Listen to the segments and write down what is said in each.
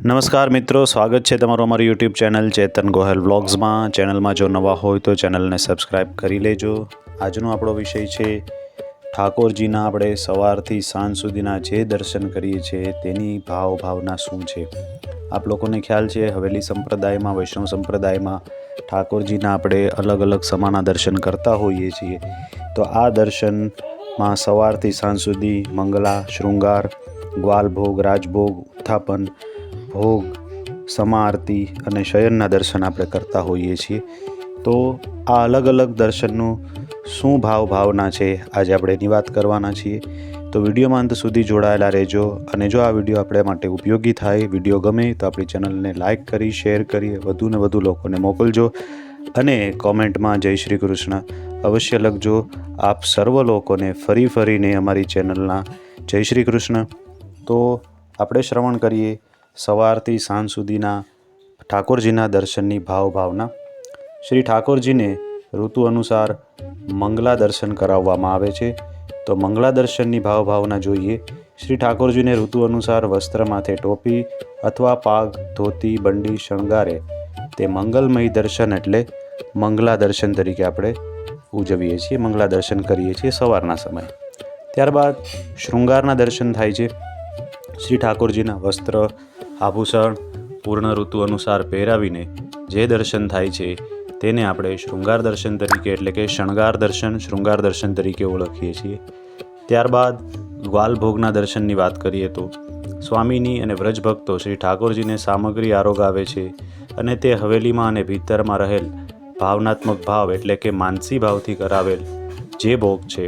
નમસ્કાર મિત્રો, સ્વાગત છે તમારું અમારી યુટ્યુબ ચેનલ ચેતન ગોહેલ વ્લોગ્સમાં। ચેનલમાં જો નવા હોય તો ચેનલને સબસ્ક્રાઈબ કરી લેજો। આજનો આપણો વિષય છે ઠાકોરજીના આપણે સવારથી સાંજ સુધીના જે દર્શન કરીએ છીએ તેની ભાવના શું છે। આપ લોકોને ખ્યાલ છે હવેલી સંપ્રદાયમાં, વૈષ્ણવ સંપ્રદાયમાં ઠાકોરજીના આપણે અલગ અલગ સમાના દર્શન કરતા હોઈએ છીએ। તો આ દર્શનમાં સવારથી સાંજ સુધી મંગલા, શૃંગાર, ગ્વાલ ભોગ, રાજભોગ, ઉત્થાપન, ભોગ, સમા આરતી અને શયનના દર્શન આપણે કરતા હોઈએ છીએ। તો આ અલગ અલગ દર્શનનું શું ભાવના છે આજે આપણે એની વાત કરવાના છીએ। તો વિડીયોમાં અંત સુધી જોડાયેલા રહેજો અને જો આ વિડીયો આપણે માટે ઉપયોગી થાય, વિડીયો ગમે તો આપણી ચેનલને લાઇક કરી, શેર કરી વધુને વધુ લોકોને મોકલજો અને કોમેન્ટમાં જય શ્રી કૃષ્ણ અવશ્ય લખજો। આપ સર્વ લોકોને ફરીને અમારી ચેનલના જય શ્રી કૃષ્ણ। તો આપણે શ્રવણ કરીએ સવારથી સાંજ સુધીના ઠાકોરજીના દર્શનની ભાવના। શ્રી ઠાકોરજીને ઋતુ અનુસાર મંગલા દર્શન કરાવવામાં આવે છે। તો મંગલા દર્શનની ભાવના જોઈએ। શ્રી ઠાકોરજીને ઋતુ અનુસાર વસ્ત્ર માથે ટોપી અથવા પાગ, ધોતી, બંડી શણગારે તે મંગલમય દર્શન એટલે મંગલા દર્શન તરીકે આપણે ઉજવીએ છીએ, મંગલા દર્શન કરીએ છીએ સવારના સમયે। ત્યારબાદ શૃંગારના દર્શન થાય છે। શ્રી ઠાકોરજીના વસ્ત્ર, આભૂષણ પૂર્ણ ઋતુ અનુસાર પહેરાવીને જે દર્શન થાય છે તેને આપણે શૃંગાર દર્શન તરીકે એટલે કે શણગાર દર્શન, શૃંગાર દર્શન તરીકે ઓળખીએ છીએ। ત્યારબાદ ગ્વાલ ભોગના દર્શનની વાત કરીએ તો સ્વામીની અને વ્રજ ભક્તો શ્રી ઠાકોરજીને સામગ્રી આરોગાવે છે અને તે હવેલીમાં અને ભીતરમાં રહેલ ભાવનાત્મક ભાવ એટલે કે માનસી ભાવથી કરાવેલ જે ભોગ છે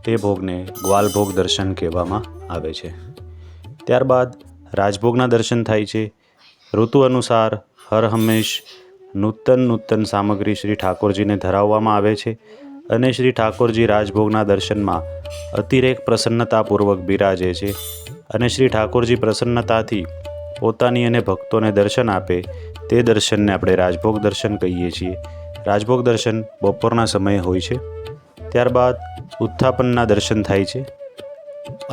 તે ભોગને ગ્વાલ ભોગ દર્શન કહેવામાં આવે છે। ત્યારબાદ રાજભોગના દર્શન થાય છે। ઋતુ અનુસાર હર હંમેશ નૂતન સામગ્રી શ્રી ઠાકોરજીને ધરાવવામાં આવે છે અને શ્રી ઠાકોરજી રાજભોગના દર્શનમાં અતિરેક પ્રસન્નતાપૂર્વક બિરાજે છે અને શ્રી ઠાકોરજી પ્રસન્નતાથી પોતાની અને ભક્તોને દર્શન આપે તે દર્શનને આપણે રાજભોગ દર્શન કહીએ છીએ। રાજભોગ દર્શન બપોરના સમયે હોય છે। ત્યારબાદ ઉત્થાપનના દર્શન થાય છે।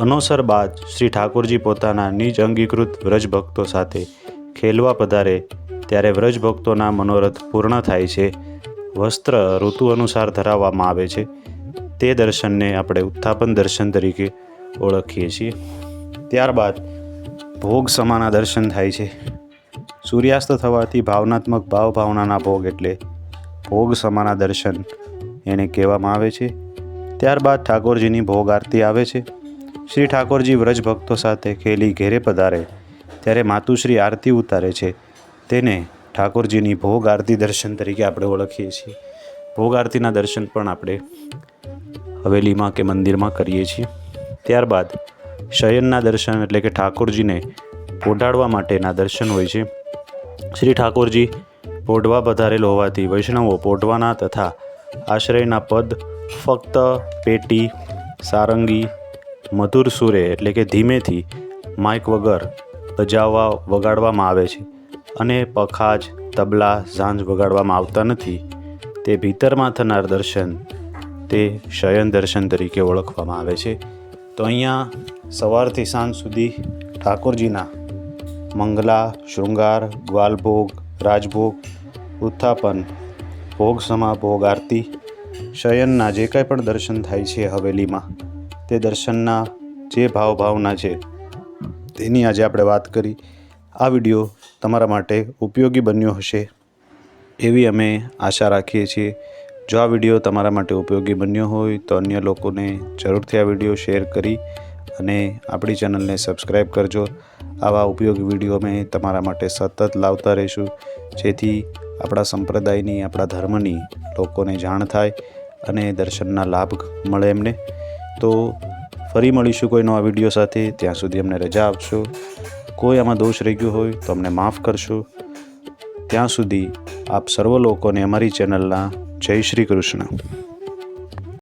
અનોસર બાદ શ્રી ઠાકોરજી પોતાના નિજ અંગીકૃત વ્રજ ભક્તો સાથે ખેલવા પધારે ત્યારે વ્રજ ભક્તોના મનોરથ પૂર્ણ થાય છે। વસ્ત્ર ઋતુ અનુસાર ધરાવવામાં આવે છે તે દર્શનને આપણે ઉત્થાપન દર્શન તરીકે ઓળખીએ છીએ। ત્યારબાદ ભોગ સમાના દર્શન થાય છે। સૂર્યાસ્ત થવાથી ભાવનાત્મક ભાવનાના ભોગ એટલે ભોગ સમાના દર્શન એને કહેવામાં આવે છે। ત્યારબાદ ઠાકોરજીની ભોગ આરતી આવે છે। શ્રી ઠાકોરજી વ્રજ ભક્તો સાથે ખેલી ઘેરે પધારે ત્યારે માતુશ્રી આરતી ઉતારે છે તેને ઠાકોરજીની ભોગ આરતી દર્શન તરીકે આપણે ઓળખીએ છીએ। ભોગ આરતીના દર્શન પણ આપણે હવેલીમાં કે મંદિરમાં કરીએ છીએ। ત્યારબાદ શયનના દર્શન એટલે કે ઠાકોરજીને પોઢાડવા માટેના દર્શન હોય છે। શ્રી ઠાકોરજી પોઢવા પધારેલ હોવાથી વૈષ્ણવો પોઢવાના તથા આશ્રયના પદ ફક્ત પેટી, સારંગી, મધુર સુરે એટલે કે ધીમેથી માઇક વગર વગાડવામાં આવે છે અને પખાજ, તબલા, ઝાંઝ વગાડવામાં આવતા નથી। તે ભીતરમાં થનાર દર્શન તે શયન દર્શન તરીકે ઓળખવામાં આવે છે। તો અહીંયા સવારથી સાંજ સુધી ઠાકોરજીના મંગલા, શૃંગાર, ગ્વાલભોગ, રાજભોગ, ઉત્થાપન, ભોગ સમા, ભોગ આરતી, શયનના જે કંઈ પણ દર્શન થાય છે હવેલીમાં તે દર્શનના જે ભાવના છે તેની આજે આપણે વાત કરી। આ વિડીયો તમારા માટે ઉપયોગી બન્યો હશે એવી અમે આશા રાખીએ છીએ। જો આ વિડીયો તમારા માટે ઉપયોગી બન્યો હોય તો અન્ય લોકોને જરૂરથી આ વિડીયો શેર કરી અને આપણી ચેનલને સબસ્ક્રાઈબ કરજો। આવા ઉપયોગી વિડીયો અમે તમારા માટે સતત લાવતા રહીશું જેથી આપણા સંપ્રદાયની, આપણા ધર્મની લોકોને જાણ થાય અને દર્શનના લાભ મળે એમને। તો ફરી મળીશું કોઈ નવા વિડીયો સાથે, ત્યાં સુધી અમને રજા આપશો। કોઈ આમાં દોષ રહી ગયો હોય તો અમને માફ કરશો। ત્યાં સુધી આપ સર્વ લોકોને અમારી ચેનલના જય શ્રી કૃષ્ણ।